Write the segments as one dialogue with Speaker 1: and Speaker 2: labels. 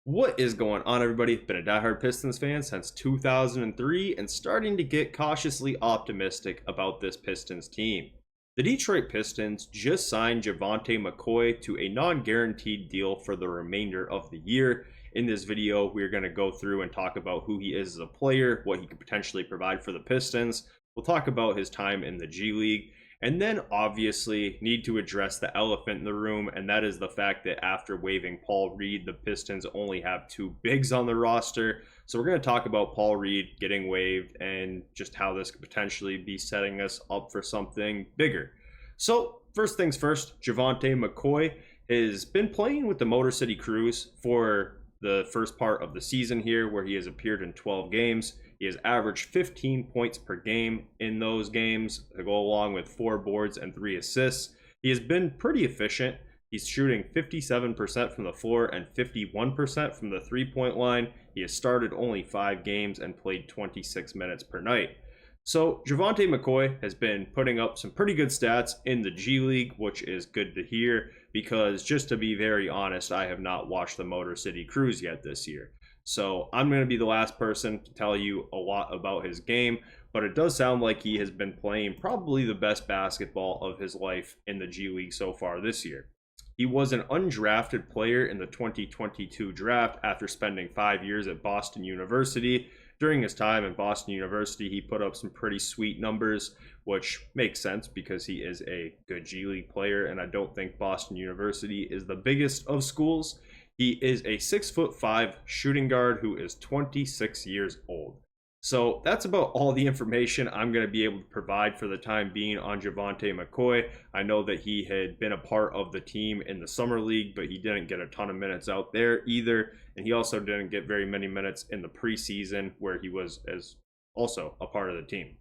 Speaker 1: What is going on, everybody? Been a diehard Pistons fan since 2003 and starting to get cautiously optimistic about this Pistons team. The Detroit Pistons just signed Javante Mccoy to a non-guaranteed deal for the remainder of the year. In this video, we're going to go through and talk about who he is as a player, what he could potentially provide for the Pistons. We'll talk about his time in the G League. And then obviously need to address the elephant in the room, and that is the fact that after waiving Paul Reed, the Pistons only have two bigs on the roster. So we're going to talk about Paul Reed getting waived and just how this could potentially be setting us up for something bigger. So first things first, Javante Mccoy has been playing with the Motor City Cruise for the first part of the season here, where he has appeared in 12 games. He has averaged 15 points per game in those games to go along with 4 boards and 3 assists. He has been pretty efficient. He's shooting 57% from the floor and 51% from the three-point line. He has started only 5 games and played 26 minutes per night. So Javante Mccoy has been putting up some pretty good stats in the G League, which is good to hear because, just to be very honest, I have not watched the Motor City Cruise yet this year. So I'm going to be the last person to tell you a lot about his game, but it does sound like he has been playing probably the best basketball of his life in the G League so far this year. He was an undrafted player in the 2022 draft after spending 5 years at Boston University. During his time at Boston University, he put up some pretty sweet numbers, which makes sense because he is a good G League player, and I don't think Boston University is the biggest of schools. He is a 6'5" shooting guard who is 26 years old. So that's about all the information I'm going to be able to provide for the time being on Javante Mccoy. I know that he had been a part of the team in the summer league, but he didn't get a ton of minutes out there either. And he also didn't get very many minutes in the preseason, where he was as also a part of the team.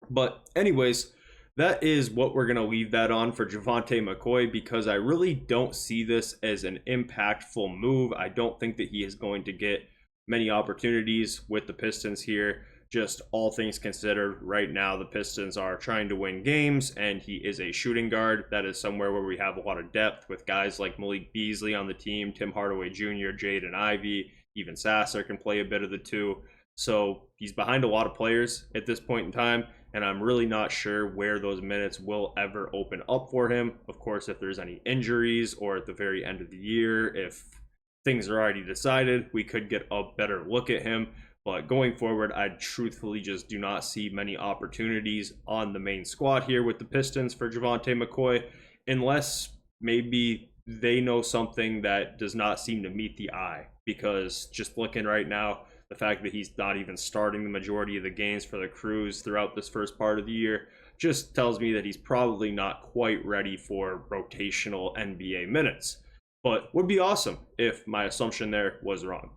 Speaker 1: But anyways, that is what we're going to leave that on for Javante Mccoy, because I really don't see this as an impactful move. I don't think that he is going to get many opportunities with the Pistons here. Just all things considered, right now the Pistons are trying to win games, and he is a shooting guard. That is somewhere where we have a lot of depth with guys like Malik Beasley on the team, Tim Hardaway Jr., Jaden Ivey, even Sasser can play a bit of the two. So he's behind a lot of players at this point in time, and I'm really not sure where those minutes will ever open up for him. Of course, if there's any injuries or at the very end of the year, if things are already decided, we could get a better look at him. But going forward, I truthfully just do not see many opportunities on the main squad here with the Pistons for Javante Mccoy, unless maybe they know something that does not seem to meet the eye. Because just looking right now, the fact that he's not even starting the majority of the games for the Cruise throughout this first part of the year just tells me that he's probably not quite ready for rotational NBA minutes. But would be awesome if my assumption there was wrong.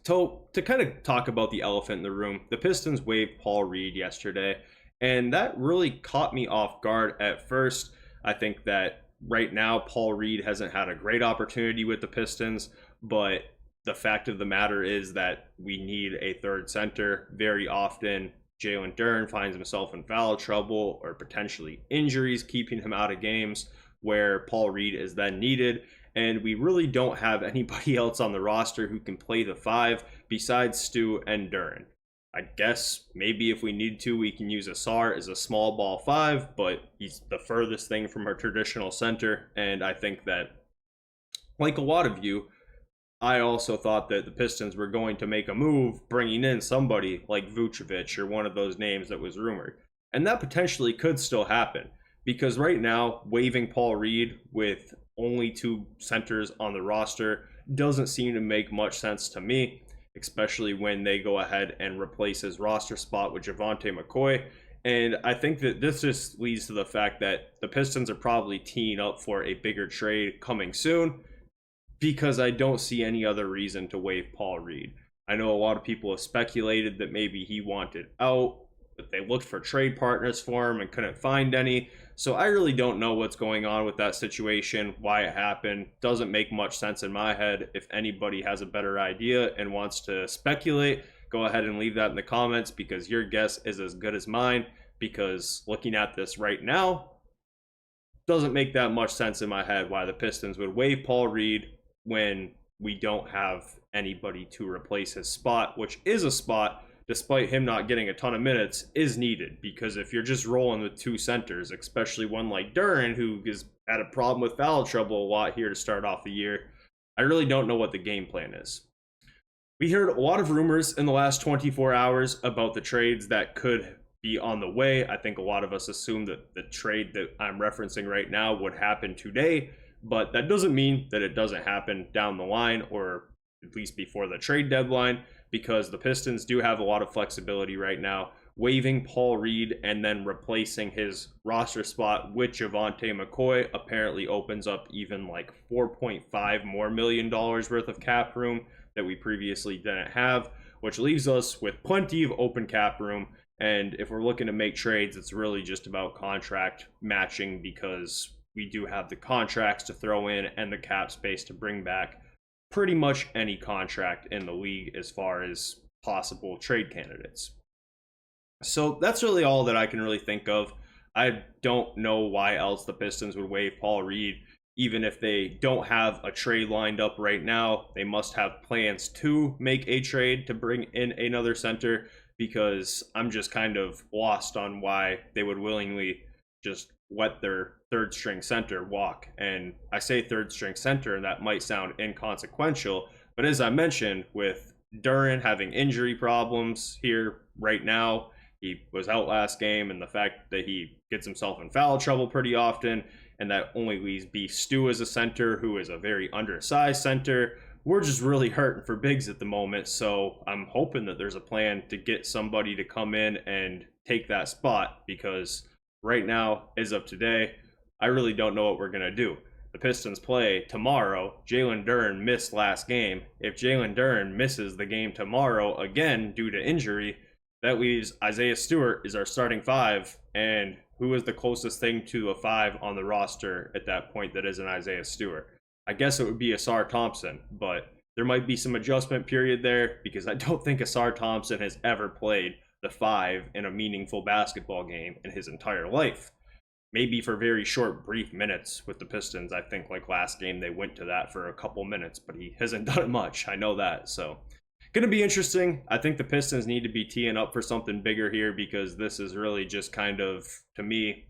Speaker 1: So to kind of talk about the elephant in the room, the Pistons waived Paul Reed yesterday, and that really caught me off guard at first. I think that right now Paul Reed hasn't had a great opportunity with the Pistons, but the fact of the matter is that we need a third center. Very often, Jalen Duren finds himself in foul trouble or potentially injuries keeping him out of games where Paul Reed is then needed. And we really don't have anybody else on the roster who can play the 5 besides Stu and Duren. I guess maybe if we need to, we can use Ausar as a small ball 5, but he's the furthest thing from our traditional center. And I think that, like a lot of you, I also thought that the Pistons were going to make a move bringing in somebody like Vucevic or one of those names that was rumored. And that potentially could still happen, because right now, waiving Paul Reed with only 2 centers on the roster doesn't seem to make much sense to me, especially when they go ahead and replace his roster spot with Javante Mccoy. And I think that this just leads to the fact that the Pistons are probably teeing up for a bigger trade coming soon, because I don't see any other reason to waive Paul Reed. I know a lot of people have speculated that maybe he wanted out, but they looked for trade partners for him and couldn't find any. So I really don't know what's going on with that situation, why it happened. Doesn't make much sense in my head. If anybody has a better idea and wants to speculate, go ahead and leave that in the comments, because your guess is as good as mine. Because looking at this right now, doesn't make that much sense in my head why the Pistons would waive Paul Reed when we don't have anybody to replace his spot, which is a spot, despite him not getting a ton of minutes, is needed. Because if you're just rolling with two centers, especially one like Duren, who has had a problem with foul trouble a lot here to start off the year, I really don't know what the game plan is. We heard a lot of rumors in the last 24 hours about the trades that could be on the way. I think a lot of us assume that the trade that I'm referencing right now would happen today, but that doesn't mean that it doesn't happen down the line, or at least before the trade deadline, because the Pistons do have a lot of flexibility right now. Waiving Paul Reed and then replacing his roster spot with Javante Mccoy apparently opens up even like $4.5 more million worth of cap room that we previously didn't have, which leaves us with plenty of open cap room. And if we're looking to make trades, it's really just about contract matching, because we do have the contracts to throw in and the cap space to bring back pretty much any contract in the league as far as possible trade candidates. So that's really all that I can really think of. I don't know why else the Pistons would waive Paul Reed. Even if they don't have a trade lined up right now, they must have plans to make a trade to bring in another center, because I'm just kind of lost on why they would willingly just let their third string center walk. And I say third string center, and that might sound inconsequential, but as I mentioned, with Duren having injury problems here right now, he was out last game, and the fact that he gets himself in foul trouble pretty often, and that only leaves Beef Stew as a center, who is a very undersized center. We're just really hurting for bigs at the moment, so I'm hoping that there's a plan to get somebody to come in and take that spot, because right now, as of today, I really don't know what we're going to do. The Pistons play tomorrow. Jalen Duren missed last game. If Jalen Duren misses the game tomorrow again due to injury, that leaves Isaiah Stewart is our starting five, and who is the closest thing to a five on the roster at that point that isn't Isaiah Stewart? I guess it would be Ausar Thompson, but there might be some adjustment period there, because I don't think Ausar Thompson has ever played the five in a meaningful basketball game in his entire life. Maybe for very short, brief minutes with the Pistons. I think like last game they went to that for a couple minutes, but he hasn't done much. I know that. So going to be interesting. I think the Pistons need to be teeing up for something bigger here, because this is really just kind of, to me,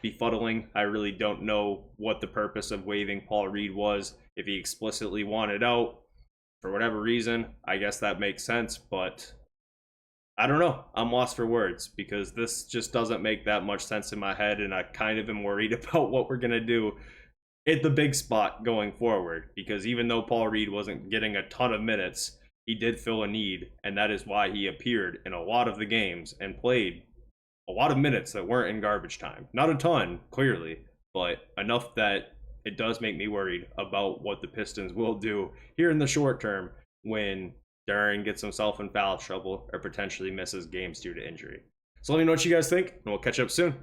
Speaker 1: befuddling. I really don't know what the purpose of waiving Paul Reed was. If he explicitly wanted out for whatever reason, I guess that makes sense, but I don't know. I'm lost for words, because this just doesn't make that much sense in my head, and I kind of am worried about what we're going to do at the big spot going forward, because even though Paul Reed wasn't getting a ton of minutes, he did fill a need, and that is why he appeared in a lot of the games and played a lot of minutes that weren't in garbage time. Not a ton, clearly, but enough that it does make me worried about what the Pistons will do here in the short term when Duren gets himself in foul trouble or potentially misses games due to injury. So let me know what you guys think, and we'll catch up soon.